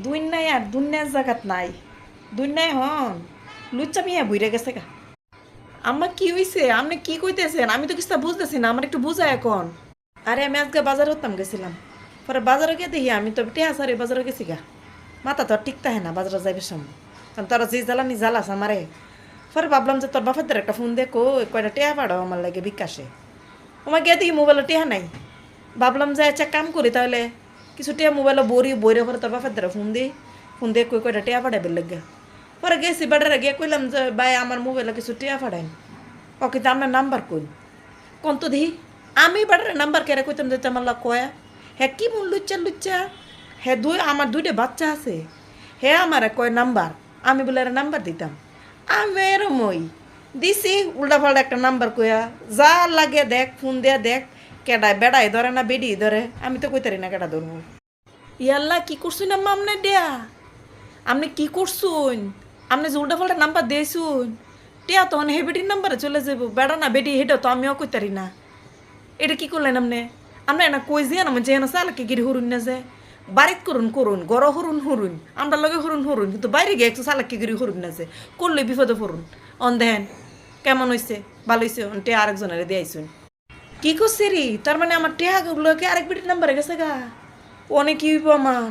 দুই নাই আর দুনিয়ার জায়গাত নাই দুই নাই হন লুচ্চা মিয়া বুইরে গেছে গা। আমার কি হইছে? আপনি কি কইতেছেন? আমি তো কিছু বুঝতেছি না, আমার একটু বুঝায় এখন। আরে আমি আজকে বাজারে হতাম গেছিলাম, পরে বাজারে গিয়ে দেখি আমি তো টেহা সারি বাজারে গেছি গা। মাথা তো আর টিকতে হয় না বাজারে যাইবে সময়, কারণ তোরা যে জ্বালানি জ্বালাস আমারে। পরে ভাবলাম যে তোর বাফাদের একটা ফোন দেখো, কয়টা টেহা পাঠাও আমার লাগে বিকাশে। আমার গিয়ে দেখি মোবাইলে টেহা নাই। ভাবলাম যে আচ্ছা কাম করি তাহলে, কিছু টেহা মোবাইলে বইরে পরে তোর বাফাদের ফোন দিয়ে কয়টা টেহা পাঠাবে লাগে। পরে গেছি বাড়ারে গিয়ে কইলাম যে ভাই আমার মোবাইলে কিছু টেহা পাঠাইন। ও কিন্তু আপনার নাম্বার কই কোন তো দেখি। আমি বাড়ারে নাম্বার কেড়ে কইতাম যে আমার লাগ কয়া। হ্যাঁ কি মন লুচ্চা লুচ্চা। হ্যাঁ আমার দুইটা বাচ্চা আছে, হ্যাঁ আমার কয় নাম্বার, আমি বলে আর নাম্বার দিতাম। আমি এরমই দিছি উল্টা পাল্টা একটা নাম্বার কয়া, যা লাগে দেখ ফোন দিয়া দেখ, কেডায় বেড়াই ধরে না বেডি ধরে, আমি তো কইতারি না কেডা ধরবো। ইয়াল্লা কি করছুন আম্মা আমনে দেয়া? আপনি কি করছুন? আপনি যে উল্টা পাল্টা নাম্বার দিয়েছুন, টিয়া তখন হে বেটির নাম্বারে চলে যাবো, বেড়া না বেটি হেটা তো আমিও কইতারি না। এটা কি করলেন আপনি? আপনি না কই যে না যে চালাকে গিরি হরুন না যে বাড়িত করুন গড় হরুন আমরা লগে হরুন, কিন্তু বাইরে গিয়ে একটু চালাকি গিরি হরুন না যে করলে বিপদে পড়ুন। অন দেখেন কেমন হয়েছে, ভালো হয়েছে, টিয়া আরেকজনের দিয়েছুন। কি করছে রে? তার মানে আমার টিয়াগুলোকে আরেক বেটির নাম্বারে গেছে গা, অনেক কি হইব আমার।